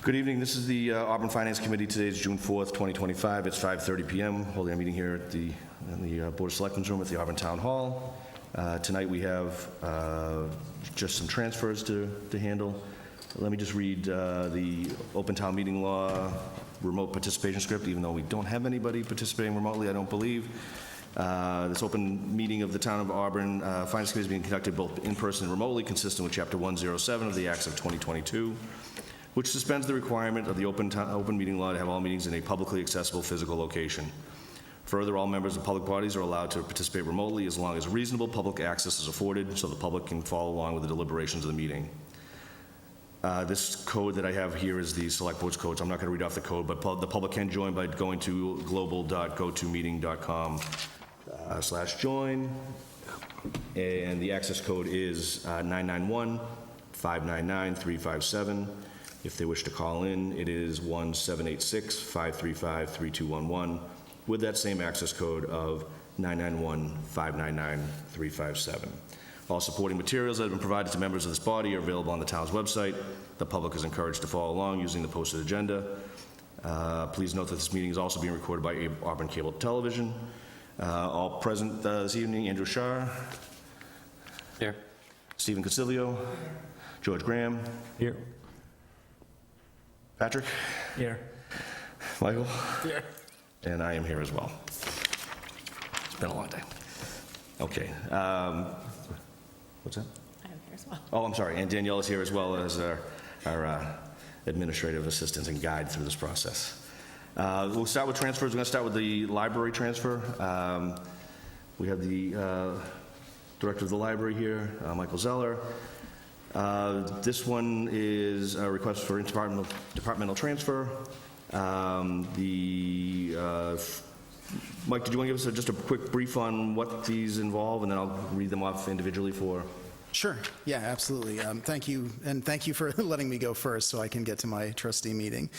Good evening. This is the Auburn Finance Committee. Today is June 4th, 2025. It's 5:30 p.m. Holding a meeting here at in the Board of Selectmen's room at the Auburn Town Hall. Tonight we have just some transfers to handle. Let me just read the Open Town Meeting Law remote participation script, even though we don't have anybody participating remotely, I don't believe. This open meeting of the Town of Auburn Finance Committee is being conducted both in person and remotely, consistent with Chapter 107 of the Acts of 2022. Which suspends the requirement of the open meeting law to have all meetings in a publicly accessible physical location. Further, all members of public bodies are allowed to participate remotely as long as reasonable public access is afforded so the public can follow along with the deliberations of the meeting. This code that I have here is the Select Board's code, so I'm not going to read off the code, but the public can join by going to global.gotomeeting.com/join, and the access code is 991-599-357. If they wish to call in, it is 1-786-535-3211 with that same access code of 991-599-357. All supporting materials that have been provided to members of this body are available on the town's website. The public is encouraged to follow along using the posted agenda. Please note that this meeting is also being recorded by Auburn Cable Television. All present this evening: Andrew Shar. Here. Stephen Consilio. George Graham. Here. Patrick? Here. Michael? Here. And I am here as well. It's been a long day. Okay. What's that? I'm here as well. Oh, I'm sorry. And Danielle is here as well as our administrative assistant and guide through this process. We'll start with transfers. We're going to start with the library transfer. We have the director of the library here, Michael Zeller. This one is a request for departmental transfer. Mike, did you want to give us just a quick brief on what these involve, and then I'll read them off individually for... Sure. Yeah, absolutely. Thank you, and thank you for letting me go first so I can get to my trustee meeting.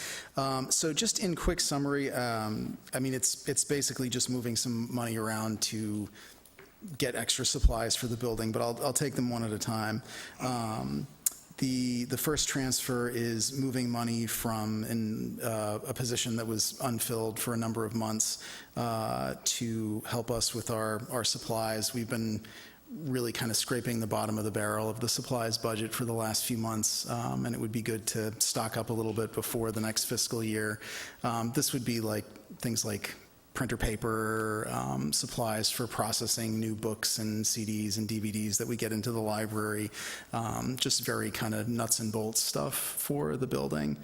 So just in quick summary, I mean, it's basically just moving some money around to get extra supplies for the building, but I'll take them one at a time. The first transfer is moving money from a position that was unfilled for a number of months to help us with our supplies. We've been really kind of scraping the bottom of the barrel of the supplies budget for the last few months, and it would be good to stock up a little bit before the next fiscal year. This would be like things like printer paper, supplies for processing new books and CDs and DVDs that we get into the library, just very kind of nuts and bolts stuff for the building.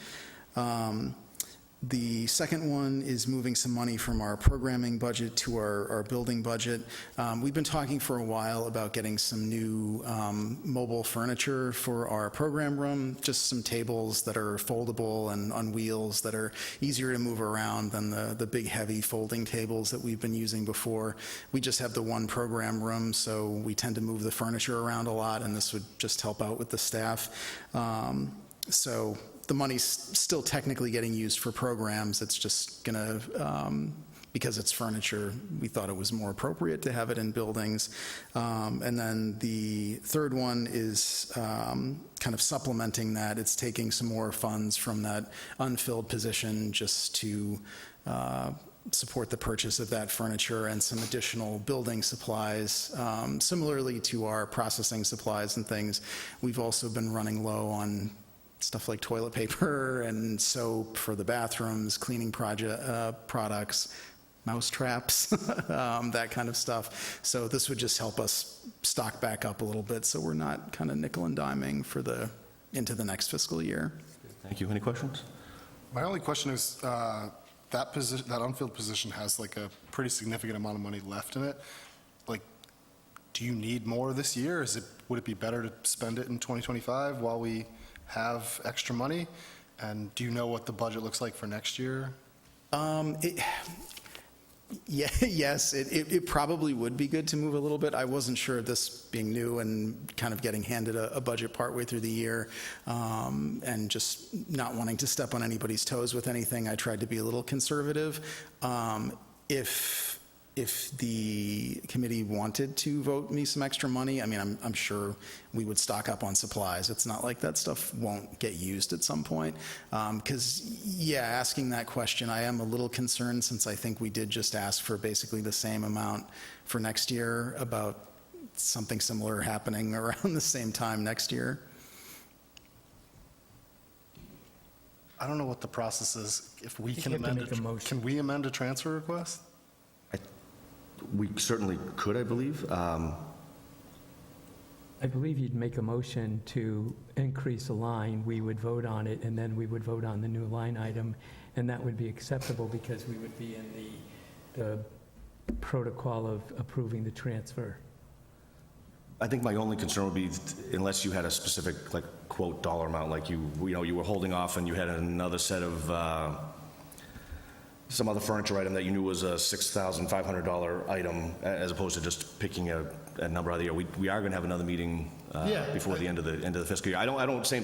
The second one is moving some money from our programming budget to our building budget. We've been talking for a while about getting some new mobile furniture for our program room, just some tables that are foldable and on wheels that are easier to move around than the big heavy folding tables that we've been using before. We just have the one program room, so we tend to move the furniture around a lot, and this would just help out with the staff. So the money's still technically getting used for programs. It's just gonna, because it's furniture, we thought it was more appropriate to have it in buildings. And then the third one is kind of supplementing that. It's taking some more funds from that unfilled position just to support the purchase of that furniture and some additional building supplies. Similarly to our processing supplies and things, we've also been running low on stuff like toilet paper and soap for the bathrooms, cleaning products, mouse traps, that kind of stuff. So this would just help us stock back up a little bit so we're not kind of nickel and diming into the next fiscal year. Thank you. Any questions? My only question is, that unfilled position has like a pretty significant amount of money left in it. Like, do you need more this year? Would it be better to spend it in 2025 while we have extra money? And do you know what the budget looks like for next year? Yes, it probably would be good to move a little bit. I wasn't sure, this being new and kind of getting handed a budget partway through the year, and just not wanting to step on anybody's toes with anything. I tried to be a little conservative. If if the committee wanted to vote me some extra money, I mean, I'm sure we would stock up on supplies. It's not like that stuff won't get used at some point. Because, yeah, asking that question, I am a little concerned since I think we did just ask for basically the same amount for next year, about something similar happening around the same time next year. I don't know what the process is. If we can You have to amend, make a motion. can we amend a transfer request? We certainly could, I believe. I believe you'd make a motion to increase a line, we would vote on it, and then we would vote on the new line item, and that would be acceptable because we would be in the protocol of approving the transfer. I think my only concern would be unless you had a specific, like, quote, dollar amount, like you were holding off and you had another set of, some other furniture item that you knew was a $6,500 item, as opposed to just picking a number out of the air. We are going to have another meeting Yeah. before the end of the fiscal year. I don't, same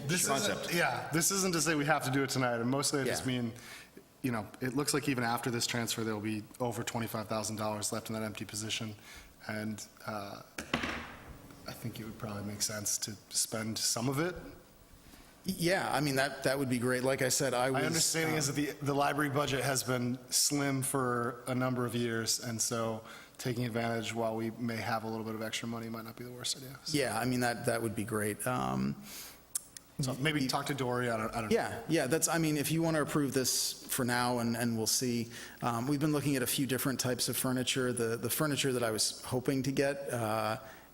This concept. isn't, yeah, this isn't to say we have to do it tonight, and mostly I just Yeah. mean, it looks like even after this transfer, there'll be over $25,000 left in that empty position, and I think it would probably make sense to spend some of it. Yeah, I mean, that would be great. Like I said, I was... My understanding is that the library budget has been slim for a number of years, and so taking advantage while we may have a little bit of extra money might not be the worst idea. Yeah, I mean, that would be great. So maybe talk to Dory, I don't know. Yeah, that's, I mean, if you want to approve this for now, and we'll see. We've been looking at a few different types of furniture. The furniture that I was hoping to get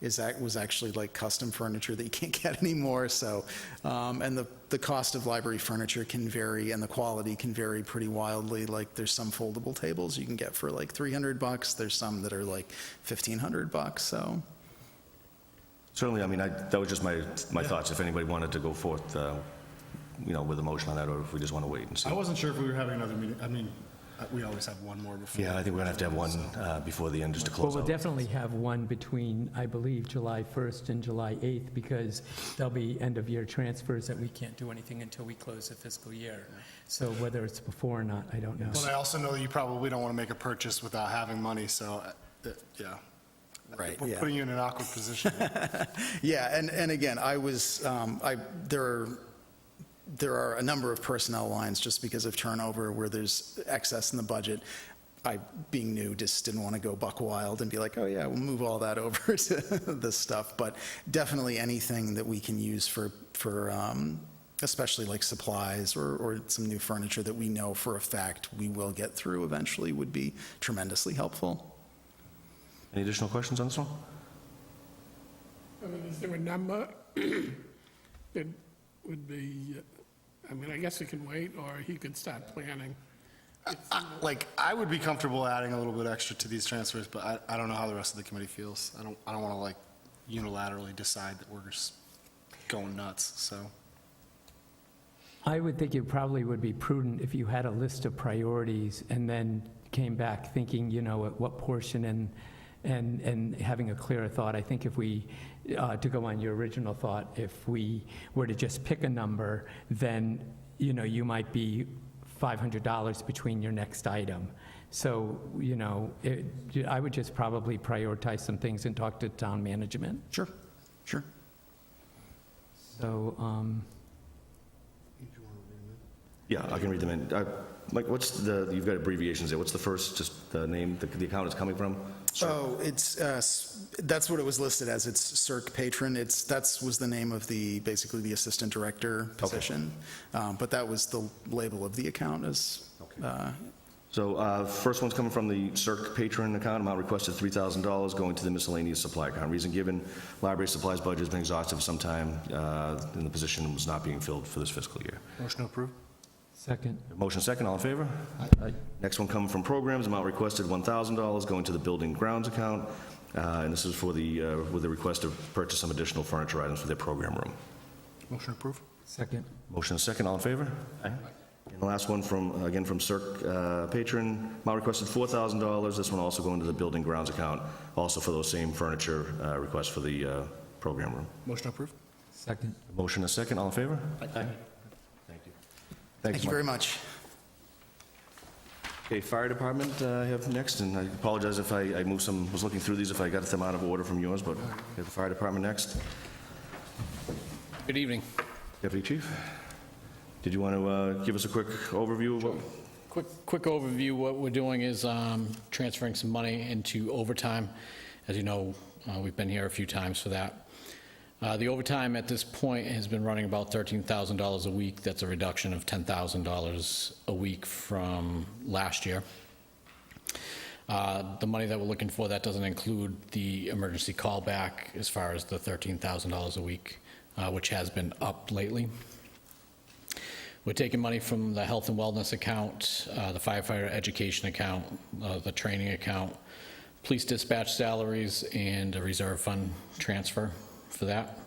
was actually like custom furniture that you can't get anymore, so, and the cost of library furniture can vary, and the quality can vary pretty wildly. Like, there's some foldable tables you can get for like $300, there's some that are like $1,500, so. Certainly, I mean, that was just my thoughts, if anybody wanted to go forth, with a motion on that, or if we just want to wait and see. I wasn't sure if we were having another meeting, I mean, we always have one more before. Yeah, I think we're going to have one before the end, just to Well, close we'll out. definitely have one between, I believe, July 1st and July 8th, because there'll be end-of-year transfers that we can't do anything until we close the fiscal year. So whether it's before or not, I don't know. But I also know that you probably don't want to make a purchase without having money, so, yeah. Right, We're yeah. putting you in an awkward position. Yeah, and again, there are a number of personnel lines just because of turnover where there's excess in the budget. I, being new, just didn't want to go buck wild and be like, oh yeah, we'll move all that over to this stuff. But definitely anything that we can use for especially like supplies or some new furniture that we know for a fact we will get through eventually would be tremendously helpful. Any additional questions on this one? I mean, is there a number that would be, I mean, I guess it can wait, or he could start planning? Like, I would be comfortable adding a little bit extra to these transfers, but I don't know how the rest of the committee feels. I don't want to, like, unilaterally decide that we're just going nuts, so. I would think it probably would be prudent if you had a list of priorities and then came back thinking, at what portion and having a clearer thought. I think if we, to go on your original thought, if we were to just pick a number, then, you might be $500 between your next item. So, I would just probably prioritize some things and talk to town management. Sure. So, Yeah, I can read them in. Mike, you've got abbreviations there. What's the first, just the name the account is coming from? Oh, it's, that's what it was listed as. It's CERC Patron. That was the name of basically the assistant director position. But that was the label of the account as, So first one's coming from the CERC Patron account, amount requested $3,000 going to the miscellaneous supply account. Reason given, library supplies budget has been exhausted for some time, and the position was not being filled for this fiscal year. Motion to approve? second. Motion second, all in favor? Aye. Next one coming from programs, amount requested $1,000 going to the building grounds account, and this is with the request to purchase some additional furniture items for their program room. Motion to approve? Second. Motion is second, all in favor? Aye. And the last one from CERC Patron, amount requested $4,000. This one also going to the building grounds account, also for those same furniture requests for the program room. Motion to approve? Second. Motion is second, all in favor? Aye. Thank you. thank you Mike. very much. Okay, fire department, I have next, and I apologize if I moved some, was looking through these, if I got them out of order from yours, but we have the fire department next. Good evening. Deputy Chief, did you want to give us a quick overview of what? Quick overview, what we're doing is transferring some money into overtime. As you know, we've been here a few times for that. The overtime at this point has been running about $13,000 a week. That's a reduction of $10,000 a week from last year. The money that we're looking for, that doesn't include the emergency callback as far as the $13,000 a week, which has been up lately. We're taking money from the health and wellness account, the firefighter education account, the training account, police dispatch salaries, and a reserve fund transfer for that.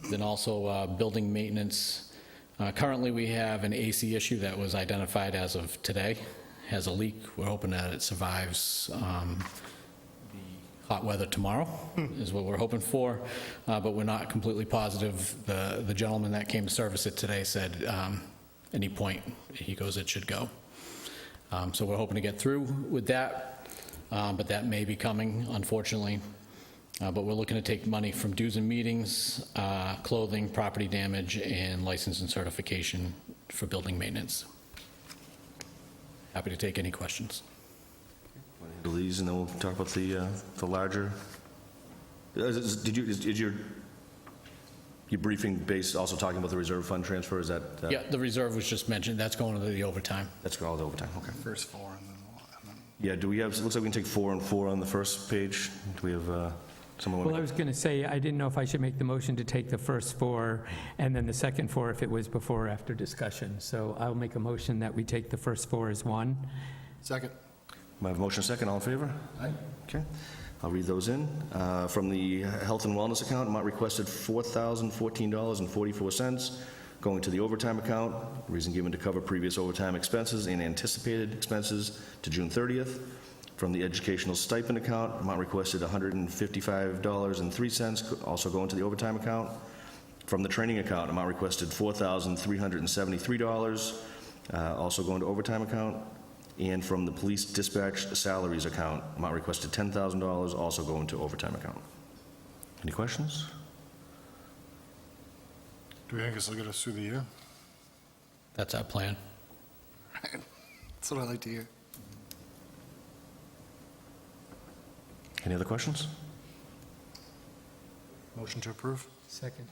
Then also building maintenance. Currently, we have an AC issue that was identified as of today, has a leak. We're hoping that it survives the hot weather tomorrow, is what we're hoping for, but we're not completely positive. The gentleman that came to service it today said any point, he goes, it should go. So we're hoping to get through with that, but that may be coming, unfortunately. But we're looking to take money from dues and meetings, clothing, property damage, and license and certification for building maintenance. Happy to take any questions. Handle these, and then we'll talk about the larger. Is your briefing based also talking about the reserve fund transfer? Is that? Yeah, the reserve was just mentioned. That's going to the overtime. That's all the overtime, okay. First four, and then we'll... and then- Yeah, do we have, it looks like we can take 4 and 4 on the first page. Do we have someone? Well, I was going to say, I didn't know if I should make the motion to take the first 4 and then the second 4 if it was before or after discussion. So I'll make a motion that we take the first 4 as one. Second. I have a motion second, all in favor? Aye. Okay, I'll read those in. From the health and wellness account, amount requested $4,014.44, going to the overtime account, reason given to cover previous overtime expenses and anticipated expenses to June 30th. From the educational stipend account, amount requested $155.03, also going to the overtime account. From the training account, amount requested $4,373, also going to overtime account. And from the police dispatch salaries account, amount requested $10,000, also going to overtime account. Any questions? Do we think this will get us through the year? That's our plan. That's what I like to hear. Any other questions? Motion to approve? Second.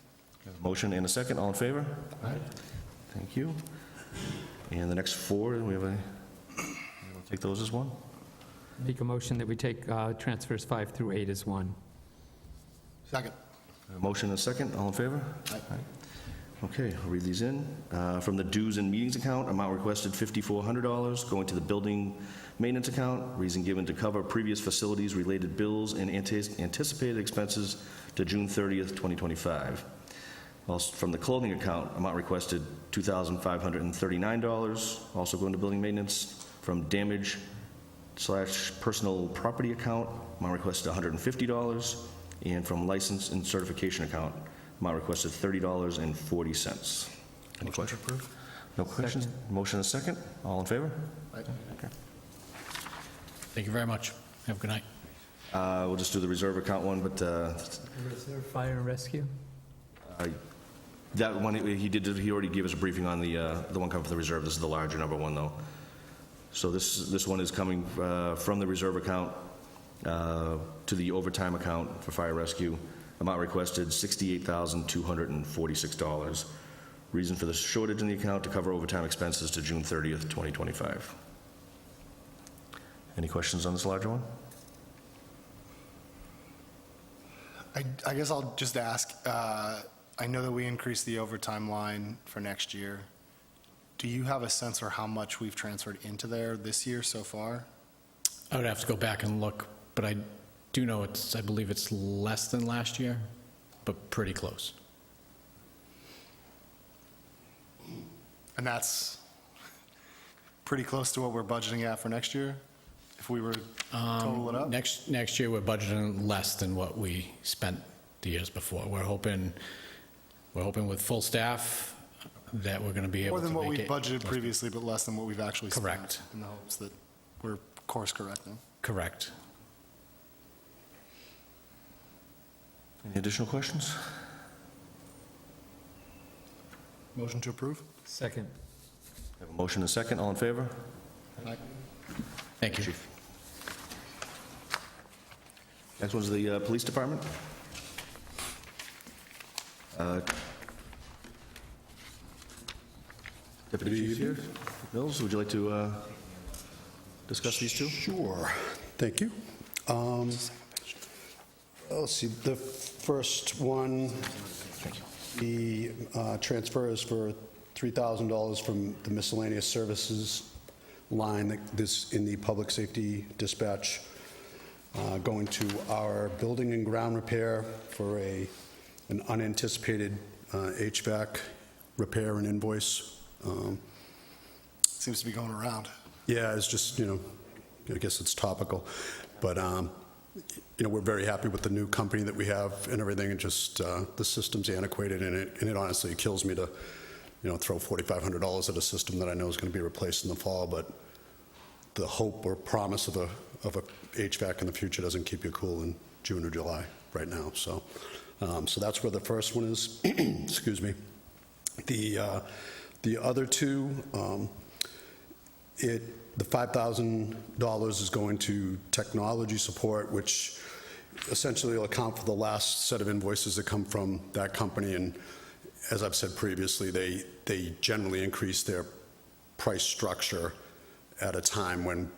Motion and a second, all in favor? Aye. Thank you. And the next 4, we have a, we'll take those as one. Make a motion that we take transfers 5 through 8 as one. Second. A motion and a second, all in favor? Aye. Okay, I'll read these in. From the dues and meetings account, amount requested $5,400, going to the building maintenance account, reason given to cover previous facilities-related bills and anticipated expenses to June 30th, 2025. Also, from the clothing account, amount requested $2,539, also going to building maintenance. From damage/personal property account, amount requested $150. And from license and certification account, amount requested $30.40. Any questions? No questions? Motion and a second. All in favor? Aye. Okay. Thank you very much. Have a good night. We'll just do the reserve account one, but Reserve Fire and Rescue? that one, he already gave us a briefing on the one coming from the reserve. This is the larger number one, though. So this one is coming from the reserve account to the overtime account for fire rescue. Amount requested $68,246. Reason for the shortage in the account to cover overtime expenses to June 30th, 2025. Any questions on this larger one? I guess I'll just ask, I know that we increased the overtime line for next year. Do you have a sense for how much we've transferred into there this year so far? I would have to go back and look, but I do know I believe it's less than last year, but pretty close. And that's pretty close to what we're budgeting at for next year? If we were to total it up? Next year, we're budgeting less than what we spent the years before. We're hoping with full staff, that we're going to be able More to than what make we it. budgeted previously, but less than what we've actually spent. Correct. In the hopes that we're course correcting. Correct. Any additional questions? Motion to approve? Second. I have a motion and a second. All in favor? Thank you. Chief. Next one's the police department. Deputy Chief here. Mills, would you like to discuss these two? Sure, thank you. Let's see, the first one, the transfer is for $3,000 from the miscellaneous services line that this in the public safety dispatch, going to our building and ground repair for an unanticipated HVAC repair and invoice. Seems to be going around. Yeah, it's just, I guess it's topical. But, we're very happy with the new company that we have and everything, and just the system's antiquated, and it honestly kills me to, throw $4,500 at a system that I know is going to be replaced in the fall, but the hope or promise of a HVAC in the future doesn't keep you cool in June or July right now. So that's where the first one is. Excuse me. The other two, the $5,000 is going to technology support, which essentially will account for the last set of invoices that come from that company. And as I've said previously, they generally increase their price structure at a time when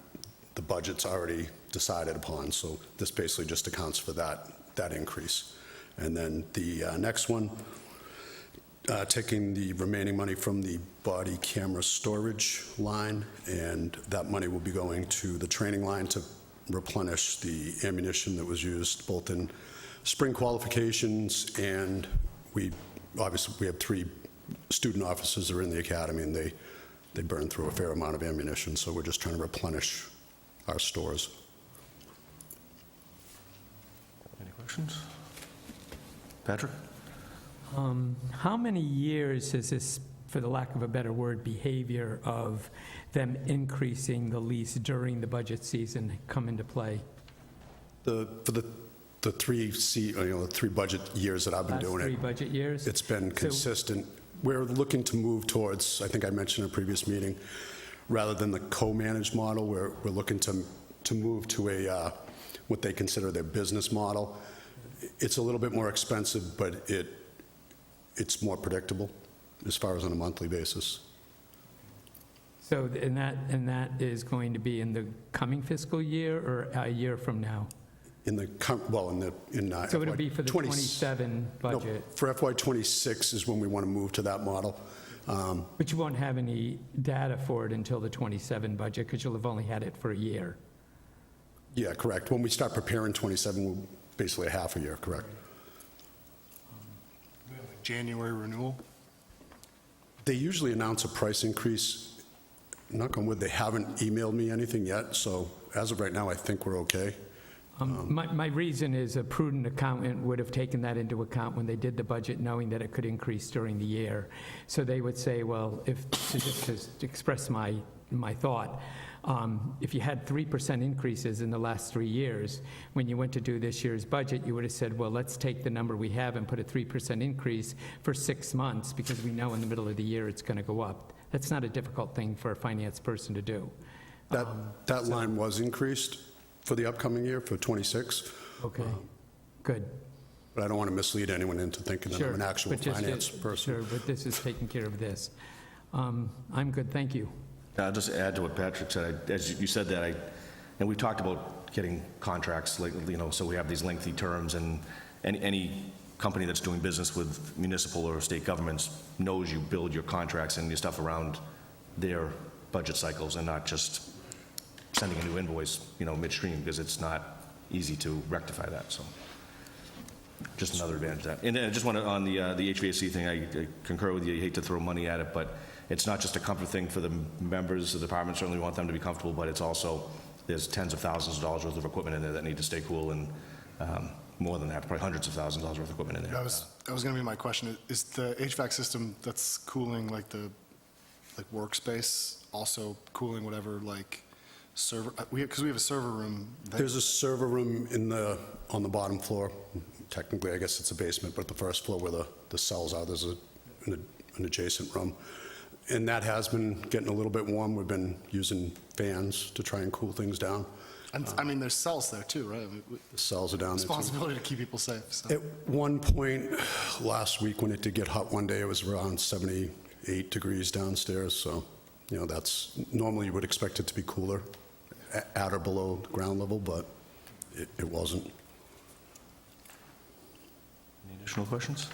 the budget's already decided upon. So this basically just accounts for that increase. And then the next one, taking the remaining money from the body camera storage line, and that money will be going to the training line to replenish the ammunition that was used both in spring qualifications, and we have 3 student officers that are in the academy, and they burn through a fair amount of ammunition, so we're just trying to replenish our stores. Any questions? Patrick? How many years has this, for the lack of a better word, behavior of them increasing the lease during the budget season come into play? For the 3 budget years that I've been Last doing 3 it, budget years? it's been So- consistent. We're looking to move towards, I think I mentioned in a previous meeting, rather than the co-managed model, we're looking to move to a what they consider their business model. It's a little bit more expensive, but it's more predictable as far as on a monthly basis. So, and that is going to be in the coming fiscal year or a year from now? So So it'll be for the 27 budget? No, for FY '26 is when we want to move to that model. But you won't have any data for it until the 27 budget, because you'll have only had it for a year. Yeah, correct. When we start preparing '27, we're basically a half a year, correct? January renewal? They usually announce a price increase. Knock on wood, they haven't emailed me anything yet, so as of right now, I think we're okay. My reason is a prudent accountant would have taken that into account when they did the budget, knowing that it could increase during the year. So they would say, well, to express my thought, if you had 3% increases in the last 3 years, when you went to do this year's budget, you would have said, well, let's take the number we have and put a 3% increase for 6 months, because we know in the middle of the year it's going to go up. That's not a difficult thing for a finance person to do. That line was increased for the upcoming year, for '26, Okay, good. but I don't want to mislead anyone into thinking that Sure. I'm an actual but just- finance person. Sure, but this is taking care of this. I'm good, thank you. I'll just add to what Patrick said. As you said that, and we talked about getting contracts, like, so we have these lengthy terms, and any company that's doing business with municipal or state governments knows you build your contracts and your stuff around their budget cycles and not just sending a new invoice, midstream, because it's not easy to rectify that, so. Just another advantage of that. And I just want to, on the HVAC thing, I concur with you. You hate to throw money at it, but it's not just a comfort thing for the members of the department. Certainly want them to be comfortable, but it's also, there's tens of thousands of dollars worth of equipment in there that need to stay cool, and more than that, probably hundreds of thousands of dollars worth of equipment in there. That was going to be my question. Is the HVAC system that's cooling like the workspace also cooling whatever like server? Because we have a server room. There's a server room on the bottom floor. Technically, I guess it's a basement, but the first floor where the cells are, there's an adjacent room. And that has been getting a little bit warm. We've been using fans to try and cool things down. And I mean, there's cells there too, right? I mean, The cells are down there too. responsibility to keep people safe. So. At one point last week, when it did get hot one day, it was around 78 degrees downstairs. So, that's, normally you would expect it to be cooler at or below ground level, but it wasn't. Any additional questions?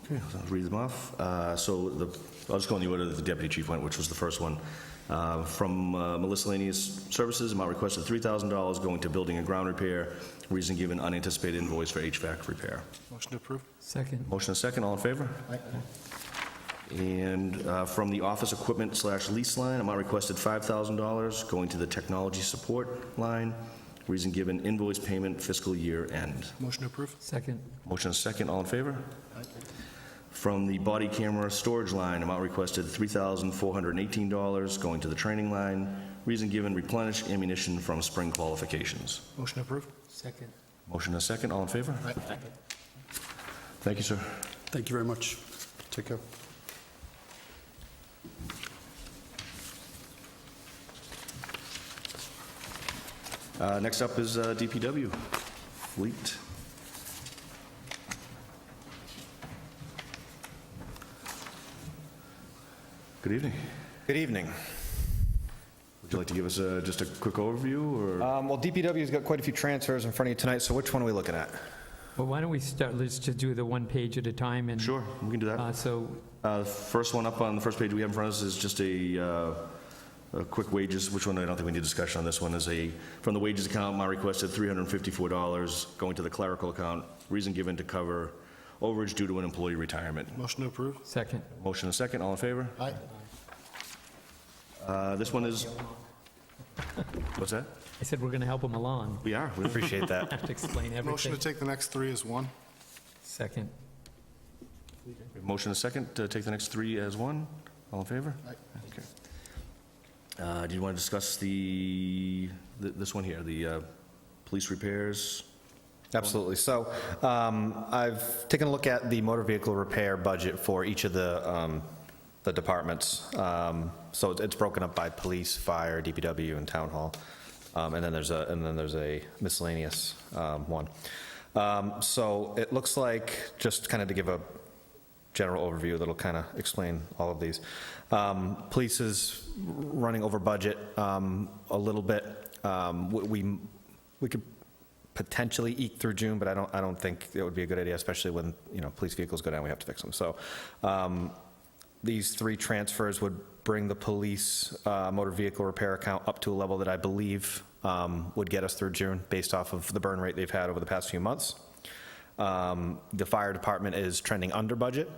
Okay, I'll read them off. I'll just go in the order that the deputy chief went, which was the first one. From miscellaneous services, amount requested $3,000 going to building and ground repair. Reason given, unanticipated invoice for HVAC repair. Motion to approve? Second. Motion and second, all in favor? And from the office equipment / lease line, amount requested $5,000 going to the technology support line. Reason given, invoice payment fiscal year end. Motion to approve? Second. Motion and second, all in favor? From the body camera storage line, amount requested $3,418 going to the training line. Reason given, replenish ammunition from spring qualifications. Motion to approve? Second. Motion and second, all in favor? Thank you, sir. Thank you very much. Take care. Next up is DPW, fleet. Good evening. Good evening. Would you like to give us just a quick overview, or? Well, DPW's got quite a few transfers in front of you tonight, so which one are we looking at? Well, why don't we start, let's just do the one page at a time and. Sure, we can do that. So, First one up on the first page we have in front of us is just a quick wages. Which one? I don't think we need discussion on this one. Is from the wages account, my requested $354 going to the clerical account. Reason given to cover overage due to an employee retirement. Motion to approve? second. Motion and second, all in favor? Aye. This one is, what's that? I said we're going to help them along. We are. Appreciate that. Have to explain Motion everything. to take the next three as one? Second. Motion and second to take the next three as one. All in favor? Aye. Okay. Do you want to discuss this one here, the police repairs? Absolutely. So I've taken a look at the motor vehicle repair budget for each of the departments. So it's broken up by police, fire, DPW, and town hall. And then there's a miscellaneous one. So it looks like, just kind of to give a general overview that'll kind of explain all of these. Police is running over budget a little bit. We could potentially eke through June, but I don't think it would be a good idea, especially when, police vehicles go down, we have to fix them. So these three transfers would bring the police motor vehicle repair account up to a level that I believe would get us through June, based off of the burn rate they've had over the past few months. The fire department is trending under budget.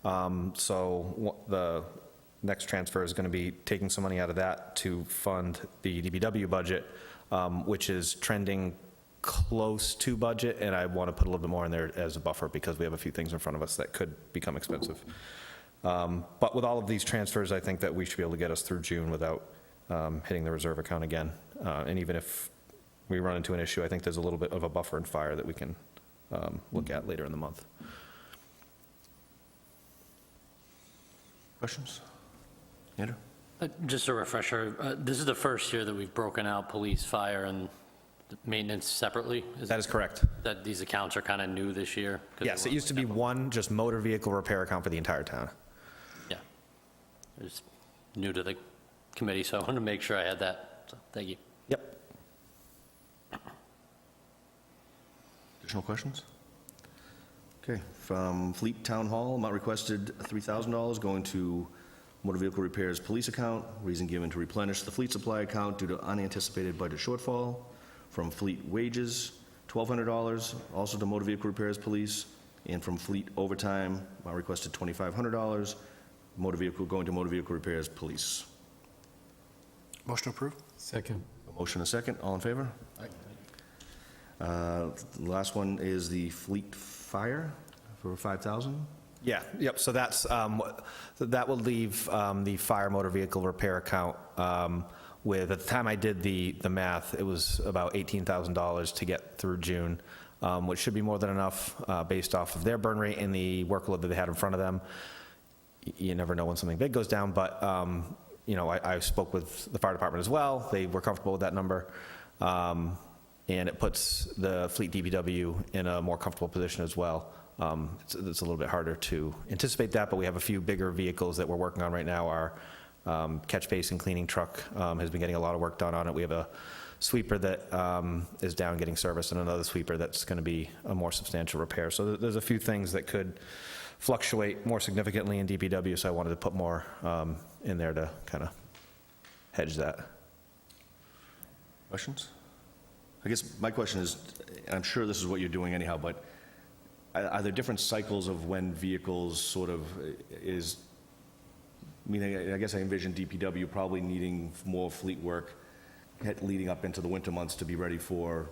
So the next transfer is going to be taking some money out of that to fund the DPW budget, which is trending close to budget, and I want to put a little bit more in there as a buffer because we have a few things in front of us that could become expensive. But with all of these transfers, I think that we should be able to get us through June without hitting the reserve account again. And even if we run into an issue, I think there's a little bit of a buffer in fire that we can look at later in the month. Questions? Andrew? Just a refresher, this is the first year that we've broken out police, fire, and maintenance separately? That is correct. That these accounts are kind of new this year? 'Cause Yes, they it used to be one just motor vehicle repair account for the entire town. Yeah. It's new to the committee, so I wanted to make sure I had that. So, thank you. Yep. Additional questions? Okay, from Fleet Town Hall, amount requested $3,000 going to motor vehicle repairs police account. Reason given to replenish the fleet supply account due to unanticipated budget shortfall. From Fleet Wages, $1,200, also to motor vehicle repairs police. And from Fleet Overtime, amount requested $2,500, motor vehicle going to motor vehicle repairs police. Motion to approve? Second. A motion and a second, all in favor? The last one is the Fleet Fire for 5,000. Yeah, yep, so that's, that will leave the fire motor vehicle repair account with, at the time I did the math, it was about $18,000 to get through June, which should be more than enough based off of their burn rate and the workload that they had in front of them. You never know when something big goes down, but, you know, I spoke with the fire department as well. They were comfortable with that number. And it puts the Fleet DPW in a more comfortable position as well. It's a little bit harder to anticipate that, but we have a few bigger vehicles that we're working on right now. Our catch basin cleaning truck has been getting a lot of work done on it. We have a sweeper that is down getting service, and another sweeper that's going to be a more substantial repair. So there's a few things that could fluctuate more significantly in DPW, so I wanted to put more in there to kind of hedge that. Questions? I guess my question is, and I'm sure this is what you're doing anyhow, but are there different cycles of when vehicles sort of is, I mean, I guess I envision DPW probably needing more fleet work leading up into the winter months to be ready for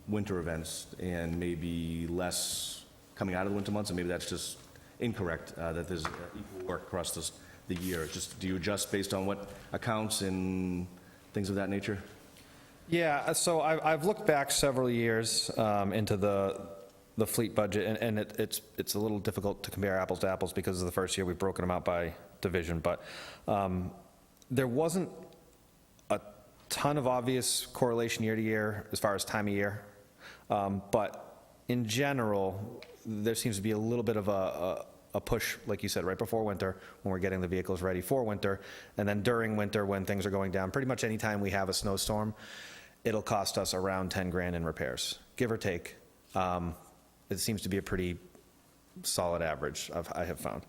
winter events, and maybe less coming out of the winter months, and maybe that's just incorrect, that there's equal work across the year. Just, do you adjust based on what accounts and things of that nature? Yeah, so I've looked back several years into the fleet budget, and it's a little difficult to compare apples to apples because of the first year we've broken them out by division, but there wasn't a ton of obvious correlation year to year as far as time of year, but in general, there seems to be a little bit of a push, like you said, right before winter, when we're getting the vehicles ready for winter, and then during winter, when things are going down. Pretty much any time we have a snowstorm, it'll cost us around 10 grand in repairs, give or take. It seems to be a pretty solid average, I have found.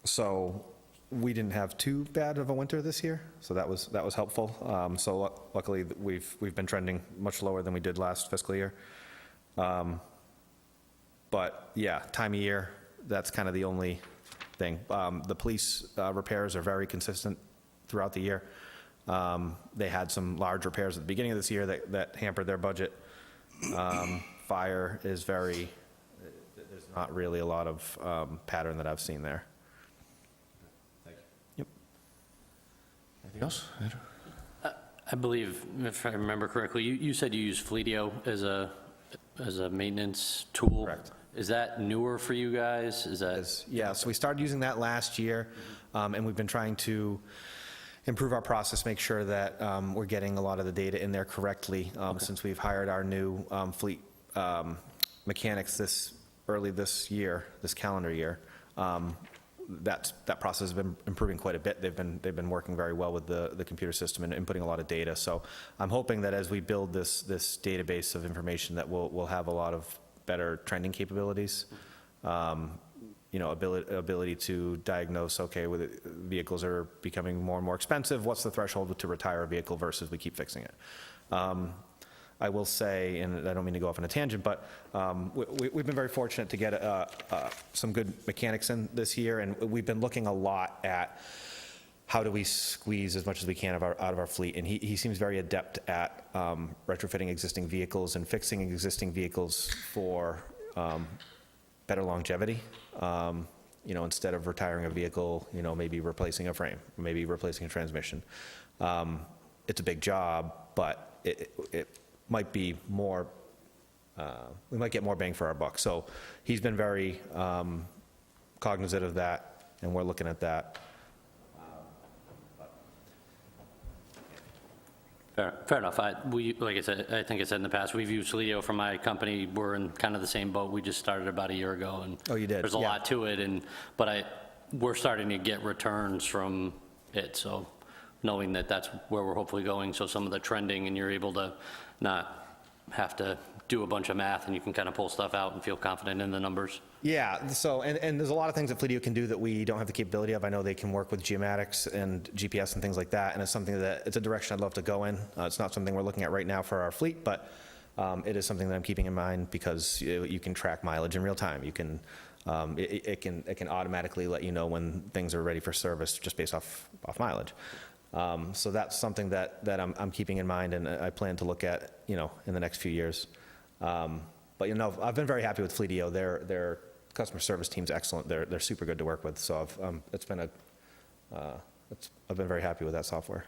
So we didn't have too bad of a winter this year, so that was helpful. So luckily, we've been trending much lower than we did last fiscal year. But yeah, time of year, that's kind of the only thing. The police repairs are very consistent throughout the year. They had some large repairs at the beginning of this year that hampered their budget. Fire is there's not really a lot of pattern that I've seen there. Thank you. Yep. Anything else, Andrew? I believe, if I remember correctly, you said you use Fleetio as a maintenance tool? Correct. Is that newer for you guys? Is that? Yeah, so we started using that last year, and we've been trying to improve our process, make sure that we're getting a lot of the data in there correctly. Since we've hired our new fleet mechanics early this calendar year, that process has been improving quite a bit. They've been working very well with the computer system and inputting a lot of data. So I'm hoping that as we build this database of information, that we'll have a lot of better trending capabilities. You know, ability to diagnose, okay, vehicles are becoming more and more expensive. What's the threshold to retire a vehicle versus we keep fixing it? I will say, and I don't mean to go off on a tangent, but we've been very fortunate to get some good mechanics in this year, and we've been looking a lot at how do we squeeze as much as we can out of our fleet, and he seems very adept at retrofitting existing vehicles and fixing existing vehicles for better longevity. You know, instead of retiring a vehicle, you know, maybe replacing a frame, maybe replacing a transmission. It's a big job, but it might be more, we might get more bang for our buck. So he's been very cognizant of that, and we're looking at that. Fair enough. Like I said, I think I said in the past, we've used Fleetio for my company. We're in kind of the same boat. We just started about a year ago, and Oh, you did? there's a Yeah. lot to it. But we're starting to get returns from it. So knowing that that's where we're hopefully going, so some of the trending, and you're able to not have to do a bunch of math, and you can kind of pull stuff out and feel confident in the numbers. Yeah, so, and there's a lot of things that Fleetio can do that we don't have the capability of. I know they can work with geomatics and GPS and things like that, and it's something that, it's a direction I'd love to go in. It's not something we're looking at right now for our fleet, but it is something that I'm keeping in mind because you can track mileage in real time. You can, it can automatically let you know when things are ready for service just based off mileage. So that's something that I'm keeping in mind, and I plan to look at, in the next few years. But, I've been very happy with Fleetio. Their customer service team's excellent. They're super good to work with, so I've been very happy with that software.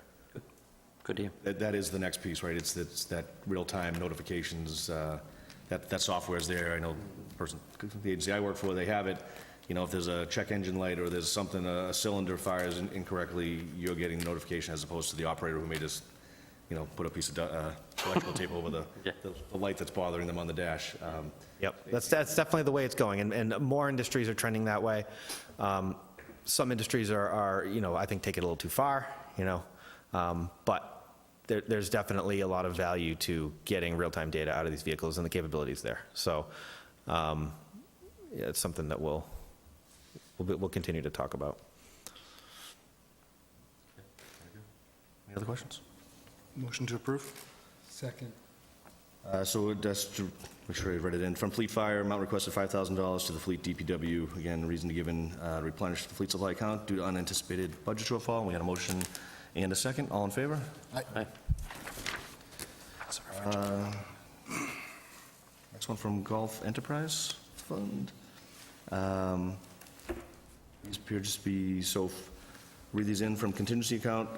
Good deal. That is the next piece, right? It's that real-time notifications, that software is there. I know the agency I work for, they have it. If there's a check engine light or there's something, a cylinder fires incorrectly, you're getting notification as opposed to the operator who may just, put a piece of electrical tape over the light that's bothering them on the dash. Yep, that's definitely the way it's going, and more industries are trending that way. Some industries are, I think take it a little too far, but there's definitely a lot of value to getting real-time data out of these vehicles and the capabilities there. So, it's something that we'll continue to talk about. Any other questions? Motion to approve? Second. So just to make sure I read it in, from Fleet Fire, amount requested $5,000 to the Fleet DPW. Again, reason to given, replenish the fleet supply account due to unanticipated budget shortfall. We had a motion and a second. All in favor? Aye. Next one from Gulf Enterprise Fund. These appear just to be, read these in from contingency account.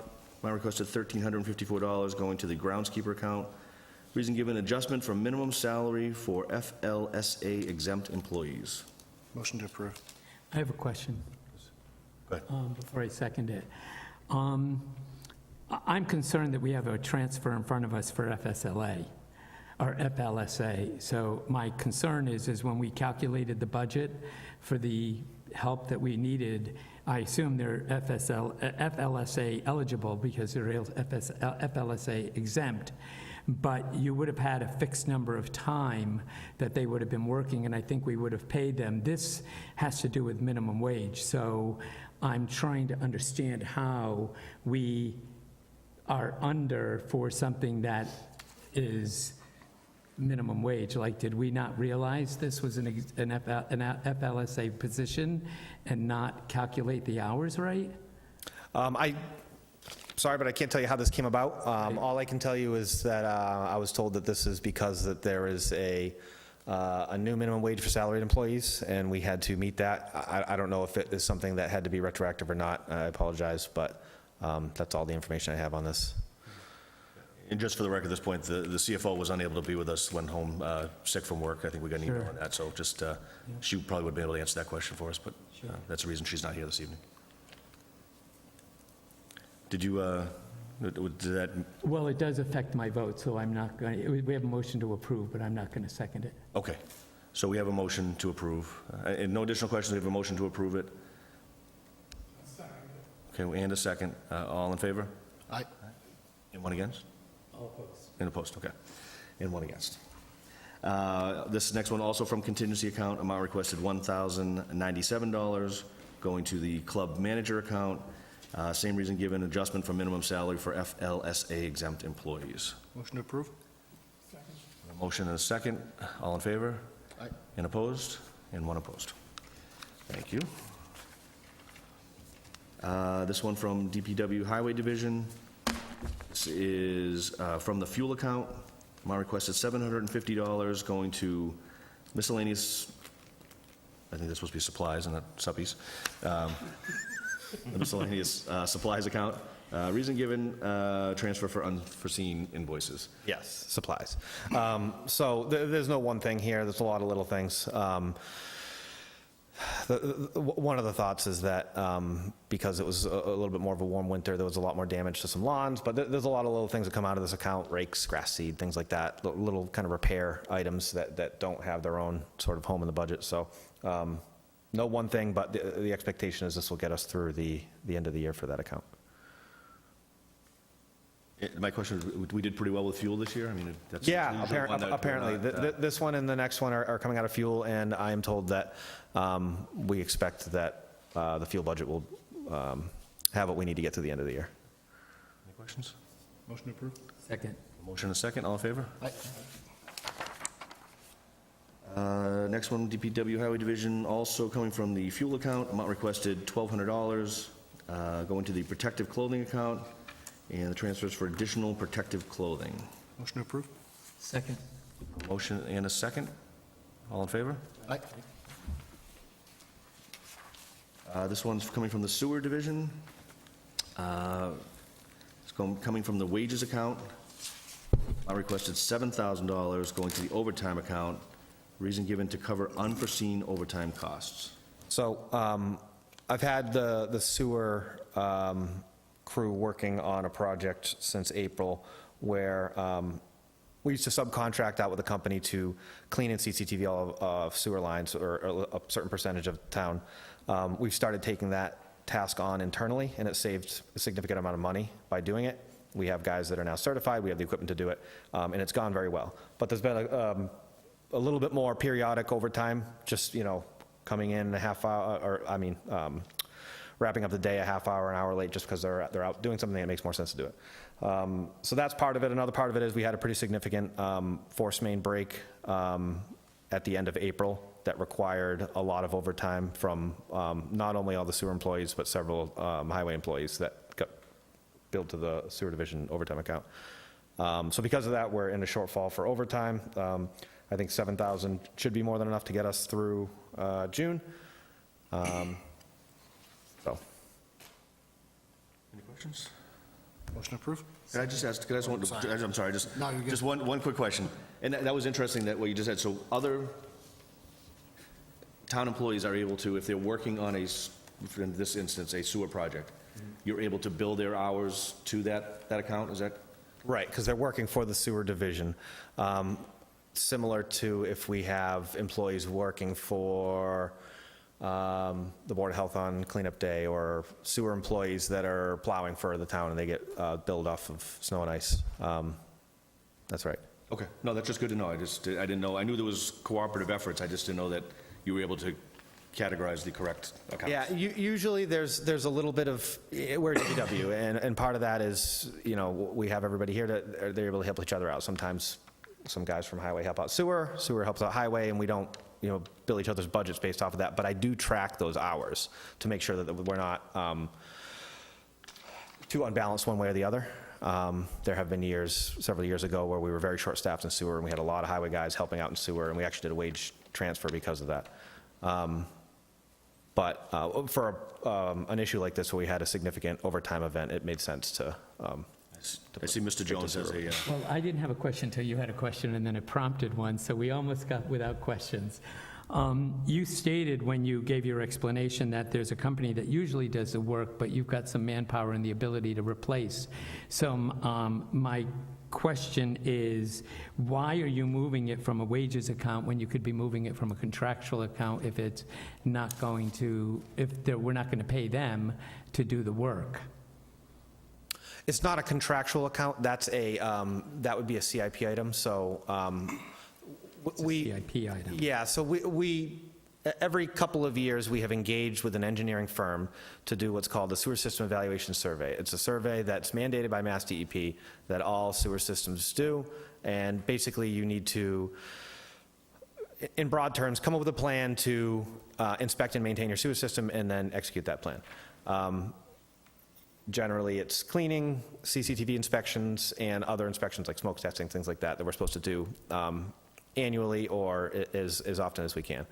Amount requested $1,354 going to the groundskeeper account. Reason given, adjustment from minimum salary for FLSA exempt employees. Motion to approve. I have a question. Go ahead. Before I second it. I'm concerned that we have a transfer in front of us for FSLA, or FLSA. So my concern is when we calculated the budget for the help that we needed, I assume they're FLSA eligible because they're FLSA exempt. But you would have had a fixed number of time that they would have been working, and I think we would have paid them. This has to do with minimum wage, so I'm trying to understand how we are under for something that is minimum wage. Like, did we not realize this was an FLSA position and not calculate the hours right? Sorry, but I can't tell you how this came about. All I can tell you is that I was told that this is because that there is a new minimum wage for salaried employees, and we had to meet that. I don't know if it is something that had to be retroactive or not. I apologize, but that's all the information I have on this. And just for the record, at this point, the CFO was unable to be with us, went home sick from work. I think we got an email on that, so just, she probably would be able to answer that question for us, but that's the reason she's not here this evening. Did you, did that, Well, it does affect my vote, so I'm not going, we have a motion to approve, but I'm not going to second it. okay. So we have a motion to approve. And no additional questions, we have a motion to approve it. Okay, and a second. All in favor? Aye. And one against? All opposed. And opposed, okay. And one against. This next one also from contingency account, amount requested $1,097 going to the club manager account. Same reason given, adjustment for minimum salary for FLSA exempt employees. Motion to approve? A motion and a second. All in favor? Aye. And opposed? And one opposed. Thank you. This one from DPW Highway Division. This is from the fuel account. Amount requested $750 going to miscellaneous, I think that's supposed to be supplies and not suppies. The miscellaneous supplies account. Reason given, transfer for unforeseen invoices. Yes, supplies. So there's no one thing here. There's a lot of little things. One of the thoughts is that because it was a little bit more of a warm winter, there was a lot more damage to some lawns, but there's a lot of little things that come out of this account, rakes, grass seed, things like that, little kind of repair items that don't have their own sort of home in the budget. So no one thing, but the expectation is this will get us through the end of the year for that account. My question is, we did pretty well with fuel this year? I mean, that's Yeah, usually one that we're apparently. not, This one and the next one are coming out of fuel, and I am told that we expect that the fuel budget will have what we need to get to the end of the year. Any questions? Motion to approve? Second. Motion and a second, all in favor? Aye. Next one, DPW Highway Division, also coming from the fuel account, amount requested $1,200, going to the protective clothing account. and the transfers for additional protective clothing. Motion to approve? Second. A motion and a second. All in favor? Aye. This one's coming from the sewer division. Coming from the wages account. I requested $7,000 going to the overtime account. Reason given to cover unforeseen overtime costs. So I've had the sewer crew working on a project since April where we used to subcontract out with a company to clean and CCTV all of sewer lines or a certain percentage of town. We've started taking that task on internally, and it saved a significant amount of money by doing it. We have guys that are now certified, we have the equipment to do it, and it's gone very well. But there's been a little bit more periodic overtime, just, coming in a half hour, wrapping up the day a half hour, an hour late, just because they're out doing something that makes more sense to do it. So that's part of it. Another part of it is we had a pretty significant force main break at the end of April that required a lot of overtime from not only all the sewer employees, but several highway employees that got billed to the sewer division overtime account. So because of that, we're in a shortfall for overtime. I think 7,000 should be more than enough to get us through June. So. Any questions? Motion approved? Can I just ask, I'm sorry, No, you're good. just one quick question. And that was interesting, that what you just said. So other town employees are able to, if they're working on in this instance, a sewer project, you're able to bill their hours to that account, is that? Right, because they're working for the sewer division. Similar to if we have employees working for the Board of Health on cleanup day, or sewer employees that are plowing for the town and they get billed off of snow and ice. That's right. Okay, no, that's just good to know. I didn't know, I knew there was cooperative efforts, I just didn't know that you were able to categorize the correct accounts. Yeah, usually there's a little bit of, we're DPW, and part of that is, we have everybody here that they're able to help each other out. Sometimes some guys from highway help out sewer helps out highway, and we don't, bill each other's budgets based off of that. But I do track those hours to make sure that we're not too unbalanced one way or the other. There have been several years ago, where we were very short-staffed in sewer, and we had a lot of highway guys helping out in sewer, and we actually did a wage transfer because of that. But for an issue like this, where we had a significant overtime event, it made sense to. I see Mr. Jones has a, Well, I didn't have a question until you had a question, and then it prompted one, so we almost got without questions. You stated when you gave your explanation that there's a company that usually does the work, but you've got some manpower and the ability to replace. So my question is, why are you moving it from a wages account when you could be moving it from a contractual account if it's not going to, we're not going to pay them to do the work? It's not a contractual account. That's that would be a CIP item. So CIP item. Yeah. So we every couple of years we have engaged with an engineering firm to do what's called the Sewer System Evaluation Survey. It's a survey that's mandated by Mass DEP that all sewer systems do, and basically you need to, in broad terms, come up with a plan to inspect and maintain your sewer system, and then execute that plan. Generally, it's cleaning, CCTV inspections, and other inspections like smoke testing, things like that we're supposed to do annually or as often as we can.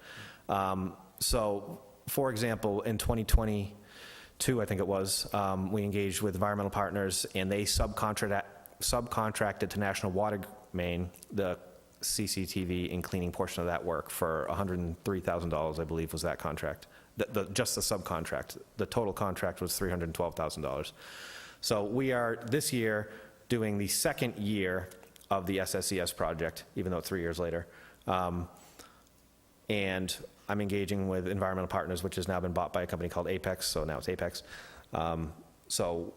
So, for example, in 2022, I think it was, we engaged with environmental partners, and they subcontracted to National Water Main the CCTV and cleaning portion of that work for $103,000, I believe, was that contract. Just the subcontract. The total contract was $312,000. So we are, this year, doing the second year of the SSES project, even though it's 3 years later. And I'm engaging with environmental partners, which has now been bought by a company called Apex, so now it's Apex. So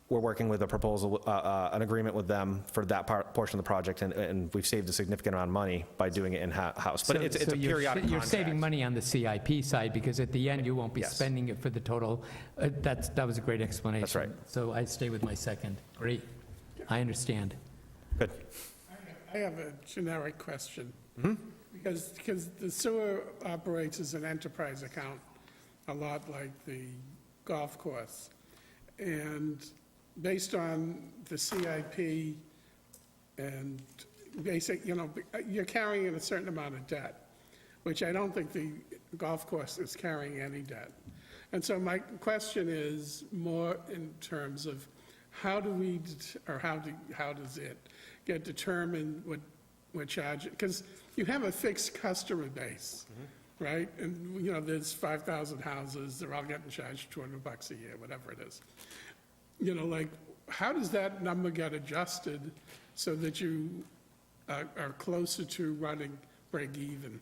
we're working with a proposal, an agreement with them for that portion of the project, and we've saved a significant amount of money by doing it in-house. But it's a periodic contract. You're saving money on the CIP side, because at the end, you won't be Yes. spending it for the total. That was a great explanation. That's right. So I stay with my second. Great. I understand. Good. I have a generic question. Because the sewer operates as an enterprise account, a lot like the golf course. And based on the CIP and basic, you're carrying a certain amount of debt, which I don't think the golf course is carrying any debt. And so my question is more in terms of how do we, or how does it get determined what we're charging? Because you have a fixed customer base, right? And, there's 5,000 houses, they're all getting charged $200 a year, whatever it is. How does that number get adjusted so that you are closer to running break even,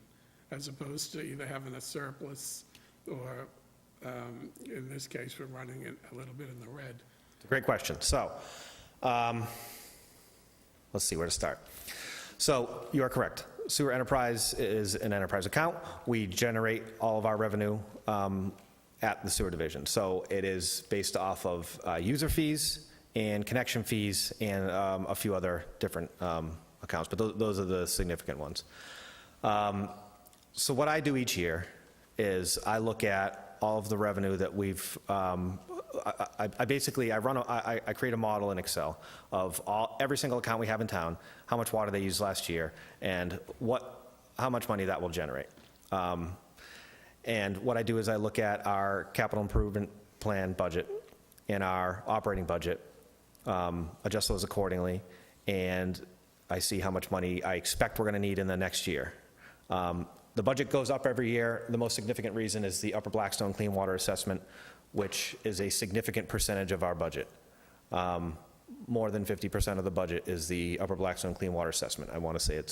as opposed to either having a surplus or, in this case, we're running it a little bit in the red? Great question. So, let's see where to start. So, you are correct. Sewer Enterprise is an enterprise account. We generate all of our revenue at the sewer division. So, it is based off of user fees and connection fees and a few other different accounts, but those are the significant ones. So, what I do each year is I look at all of the revenue that we've, I create a model in Excel of every single account we have in town, how much water they used last year, and how much money that will generate. And what I do is I look at our capital improvement plan budget and our operating budget, adjust those accordingly, and I see how much money I expect we're going to need in the next year. The budget goes up every year. The most significant reason is the Upper Blackstone Clean Water Assessment, which is a significant percentage of our budget. More than 50% of the budget is the Upper Blackstone Clean Water Assessment. I want to say I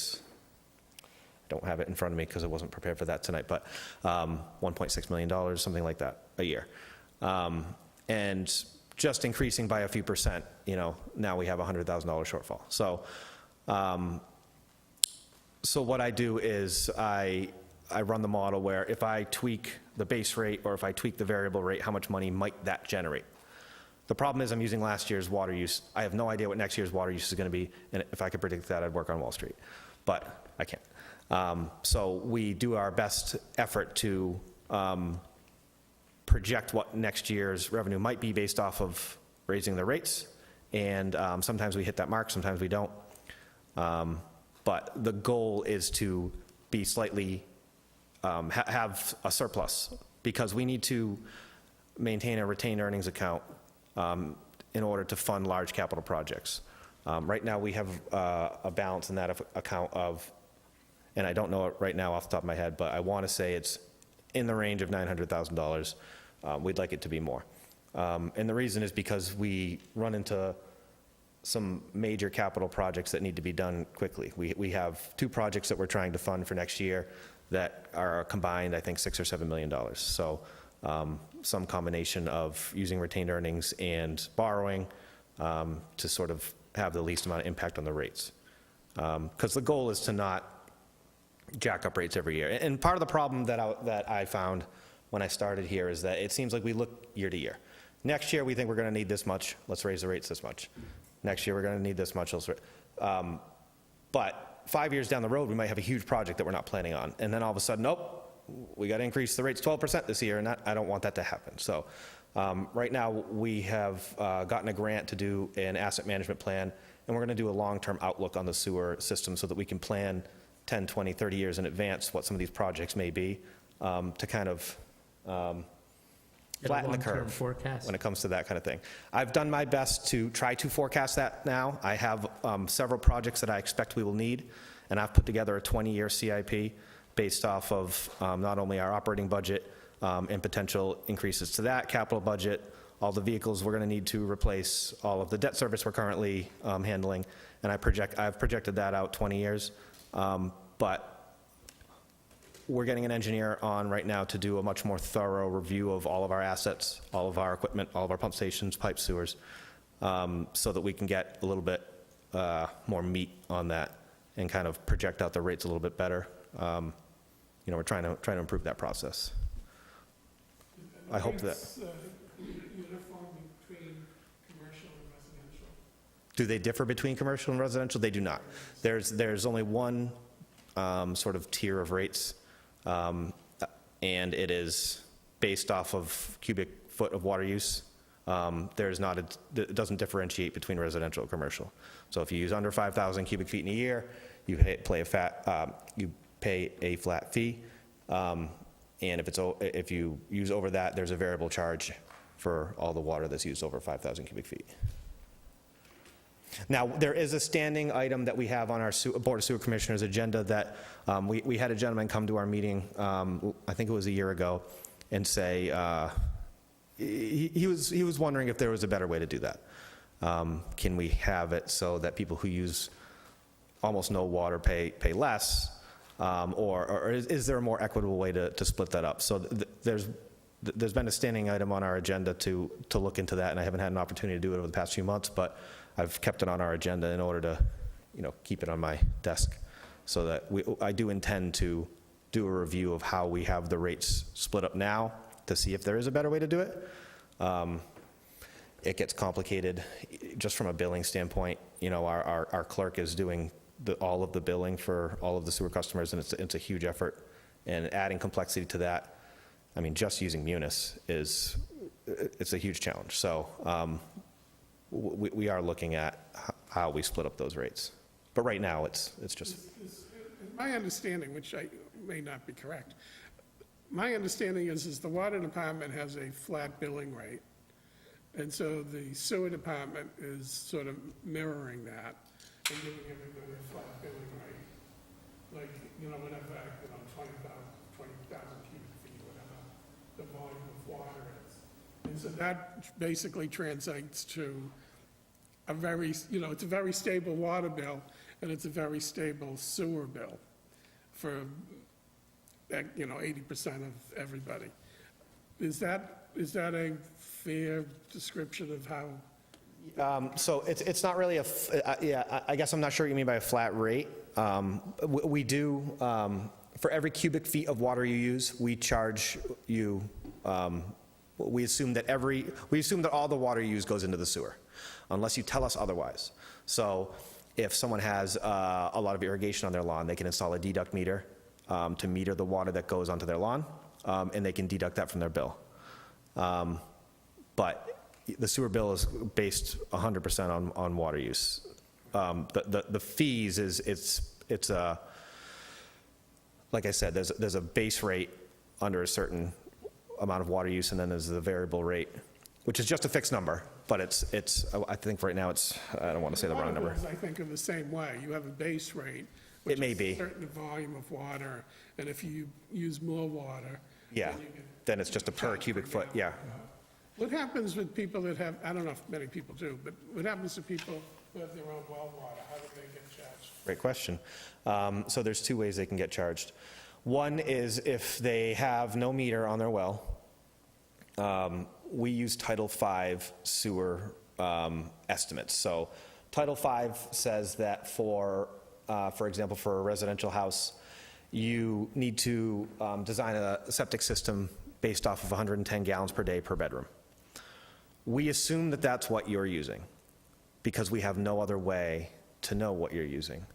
don't have it in front of me because I wasn't prepared for that tonight, but $1.6 million, something like that, a year. And just increasing by a few percent, now we have a $100,000 shortfall. So what I do is I run the model where if I tweak the base rate or if I tweak the variable rate, how much money might that generate? The problem is I'm using last year's water use. I have no idea what next year's water use is going to be, and if I could predict that, I'd work on Wall Street. But I can't. So we do our best effort to project what next year's revenue might be based off of raising the rates, and sometimes we hit that mark, sometimes we don't. But the goal is to be slightly, have a surplus, because we need to maintain a retained earnings account in order to fund large capital projects. Right now, we have a balance in that account of, and I don't know it right now off the top of my head, but I want to say it's in the range of $900,000. We'd like it to be more. And the reason is because we run into some major capital projects that need to be done quickly. We have 2 projects that we're trying to fund for next year that are combined, I think, $6 or $7 million. So some combination of using retained earnings and borrowing to sort of have the least amount of impact on the rates. Because the goal is to not jack up rates every year. And part of the problem that I found when I started here is that it seems like we look year to year. Next year, we think we're going to need this much. Let's raise the rates this much. Next year, we're going to need this much. But 5 years down the road, we might have a huge project that we're not planning on. And then all of a sudden, nope, we got to increase the rates 12% this year, and I don't want that to happen. So right now, we have gotten a grant to do an asset management plan, and we're going to do a long-term outlook on the sewer system so that we can plan 10, 20, 30 years in advance what some of these projects may be to kind of flatten the curve forecast. when it comes to that kind of thing. I've done my best to try to forecast that now. I have several projects that I expect we will need, and I've put together a 20-year CIP based off of not only our operating budget and potential increases to that capital budget, all the vehicles we're going to need to replace, all of the debt service we're currently handling, and I've projected that out 20 years. But we're getting an engineer on right now to do a much more thorough review of all of our assets, all of our equipment, all of our pump stations, pipe sewers, so that we can get a little bit more meat on that and kind of project out the rates a little bit better. We're trying to improve that process. I hope that. Rates, uniform between commercial and residential? Do they differ between commercial and residential? They do not. There's only one sort of tier of rates, and it is based off of cubic foot of water use. there's not, it doesn't differentiate between residential and commercial. So if you use under 5,000 cubic feet in a year, you pay a flat fee. And if you use over that, there's a variable charge for all the water that's used over 5,000 cubic feet. Now, there is a standing item that we have on our Board of Sewer Commissioners agenda that we had a gentleman come to our meeting, I think it was a year ago, and say, he was wondering if there was a better way to do that. Can we have it so that people who use almost no water pay less? Or is there a more equitable way to split that up? So there's been a standing item on our agenda to look into that, and I haven't had an opportunity to do it over the past few months, but I've kept it on our agenda in order to, keep it on my desk, so that I do intend to do a review of how we have the rates split up now to see if there is a better way to do it. It gets complicated just from a billing standpoint. Our clerk is doing all of the billing for all of the sewer customers, and it's a huge effort. And adding complexity to that, just using Munis it's a huge challenge. So we are looking at how we split up those rates. But right now, it's just... My understanding, which I may not be correct, my understanding is the water department has a flat billing rate, and so the sewer department is sort of mirroring that and giving everybody a flat billing rate, like, whatever, 20,000 cubic feet, whatever the volume of water is. And so that basically translates to a very, it's a very stable water bill, and it's a very stable sewer bill for, 80% of everybody. Is that a fair description of how? So it's not really I guess I'm not sure what you mean by a flat rate. We do, for every cubic feet of water you use, we charge you, we assume that all the water you use goes into the sewer, unless you tell us otherwise. So if someone has a lot of irrigation on their lawn, they can install a deduct meter to meter the water that goes onto their lawn, and they can deduct that from their bill. But the sewer bill is based 100% on water use. The fees it's like I said, there's a base rate under a certain amount of water use, and then there's the variable rate, which is just a fixed number. But I think right now I don't want to say the wrong number. Water bills, I think, are the same way. You have a base rate, It which may is be. a certain volume of water, and if you use more water, Yeah, then you get then it's just a per cubic foot, yeah. What happens with people that have, I don't know if many people do, but what happens to people who have their own well water? How do they get charged? Great question. So there's two ways they can get charged. One is if they have no meter on their well. We use Title V sewer estimates. So Title V says that for example, for a residential house, you need to design a septic system based off of 110 gallons per day per bedroom. We assume that that's what you're using because we have no other way to know what you're using.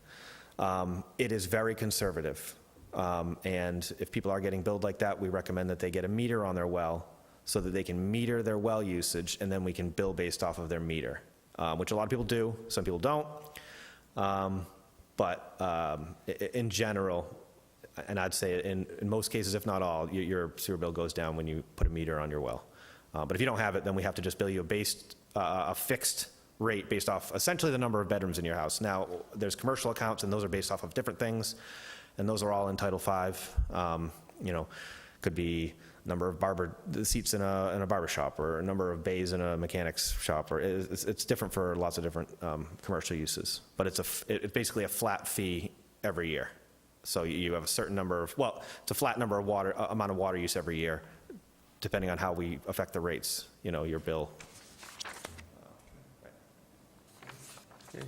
It is very conservative. And if people are getting billed like that, we recommend that they get a meter on their well so that they can meter their well usage, and then we can bill based off of their meter, which a lot of people do, some people don't. But in general, and I'd say in most cases, if not all, your sewer bill goes down when you put a meter on your well. But if you don't have it, then we have to just bill you a fixed rate based off essentially the number of bedrooms in your house. Now, there's commercial accounts, and those are based off of different things, and those are all in Title V. Could be number of seats in a barber shop, or a number of bays in a mechanic's shop, or it's different for lots of different commercial uses. But it's basically a flat fee every year. So you have a certain number of, it's a flat number of amount of water use every year, depending on how we affect the rates, your bill. Okay,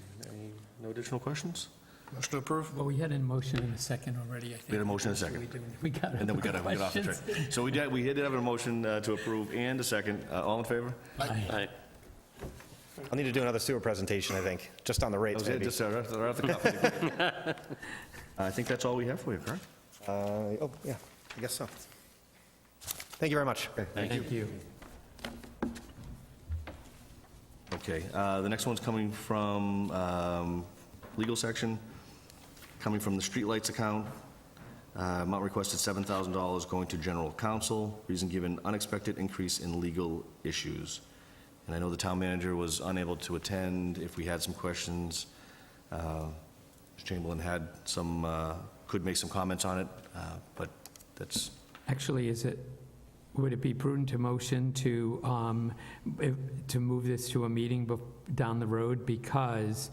no additional questions? Motion to approve? Well, we had a motion and a second already, I think. We had a motion and a second. We got And then we got off the track. So we did have a motion to approve and a second. All in favor? Aye. I'll need to do another sewer presentation, I think, just on the That rates, was it, maybe. just right off the cuff. I think that's all we have for you, correct? Yeah, I guess so. Thank you very much. Thank you. Thank you. Okay, the next one's coming from legal section, coming from the streetlights account. Amount requested $7,000 going to general counsel. Reason given, unexpected increase in legal issues. And I know the town manager was unable to attend. If we had some questions, Mr. Chamberlain had some, could make some comments on it, but that's, Actually, would it be prudent to motion to move this to a meeting down the road? Because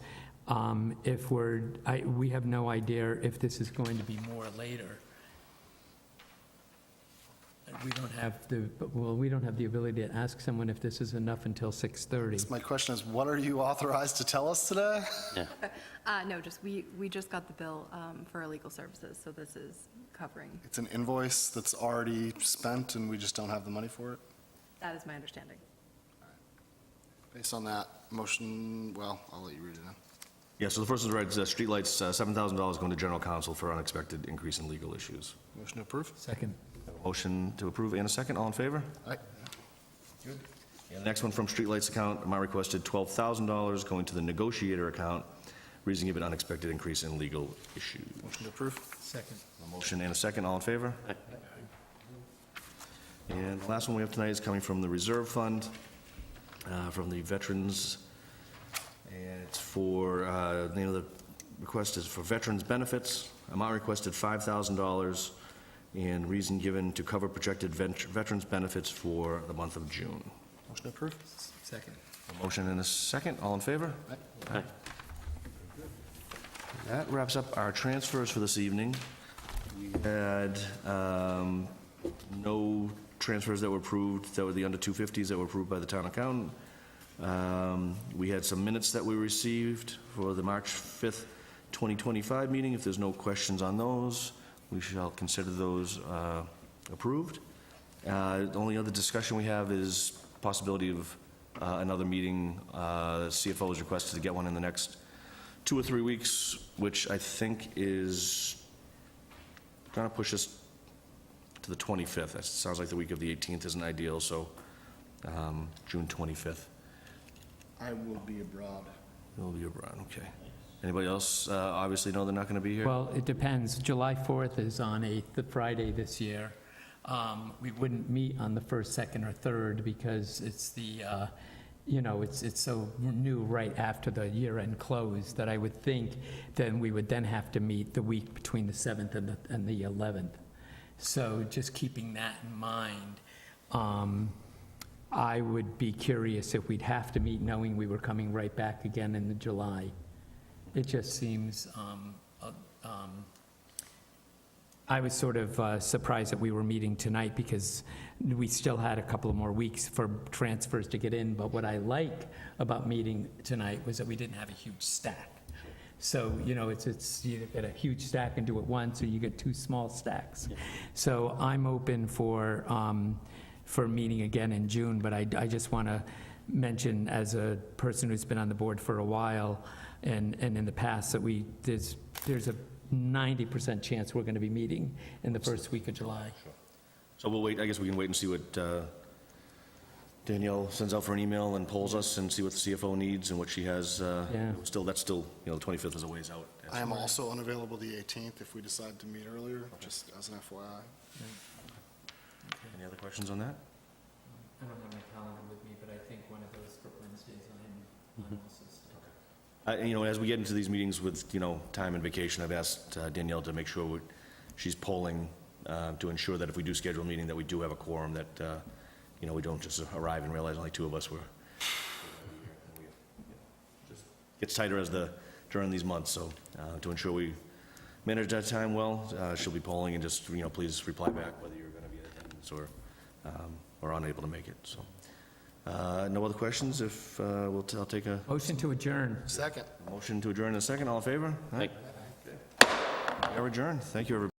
if we have no idea if this is going to be more later. We don't have the ability to ask someone if this is enough until 6:30. My question is, what are you authorized to tell us today? No, we just got the bill for our legal services, so this is covering. It's an invoice that's already spent and we just don't have the money for it? That is my understanding. Based on that motion, well, I'll let you read it then. yeah, so the first is right, streetlights, $7,000 going to general counsel for unexpected increase in legal issues. Motion to approve? Second. Motion to approve and a second, all in favor? Aye. And the next one from streetlights account, amount requested $12,000 going to the negotiator account. Reason given, unexpected increase in legal issues. Motion to approve? Second. A motion and a second, all in favor? Aye. And the last one we have tonight is coming from the reserve fund, from the veterans. And it's for, the name of the request is for veterans benefits. Amount requested $5,000, and reason given to cover projected veterans benefits for the month of June. Motion to approve? Second. A motion and a second, all in favor? Aye. That wraps up our transfers for this evening. We had no transfers that were approved, that were the under 250s that were approved by the town accountant. We had some minutes that we received for the March 5th, 2025 meeting. If there's no questions on those, we shall consider those approved. The only other discussion we have is possibility of another meeting. The CFO has requested to get one in the next 2 or 3 weeks, which I think is going to push us to the 25th. That sounds like the week of the 18th isn't ideal, so June 25th. I will be abroad. It'll be abroad, okay. Anybody else obviously know they're not going to be here? Well, it depends. July 4th is on the Friday this year. We wouldn't meet on the 1st, 2nd, or 3rd because it's the, it's so new right after the year-end close that I would think then we would then have to meet the week between the 7th and the 11th. So just keeping that in mind, I would be curious if we'd have to meet knowing we were coming right back again in the July. It just seems, I was sort of surprised that we were meeting tonight because we still had a couple of more weeks for transfers to get in, but what I like about meeting tonight was that we didn't have a huge stack. So, it's you get a huge stack and do it once, or you get 2 small stacks. So I'm open for meeting again in June, but I just want to mention, as a person who's been on the board for a while, and in the past, that there's a 90% chance we're going to be meeting in the first week of July. So we'll wait, I guess we can wait and see what Danielle sends out for an email and polls us and see what the CFO needs and what she has. Yeah. That's still, the 25th is a ways out. I am also unavailable the 18th if we decide to meet earlier, just as an FYI. Any other questions on that? I don't have my calendar with me, but I think one of those Wednesdays I'm also As we get into these meetings with, time and vacation, I've asked Danielle to make sure she's polling to ensure that if we do schedule a meeting, that we do have a quorum, that, we don't just arrive and realize only 2 of us were. Just gets tighter during these months, so to ensure we manage that time well, she'll be polling, and just, please reply back whether you're going to be in attendance or unable to make it, so. No other questions? If, I'll take a Motion to adjourn. Second. motion to adjourn in a second. All in favor? Aye. We are adjourned. Thank you, everybody.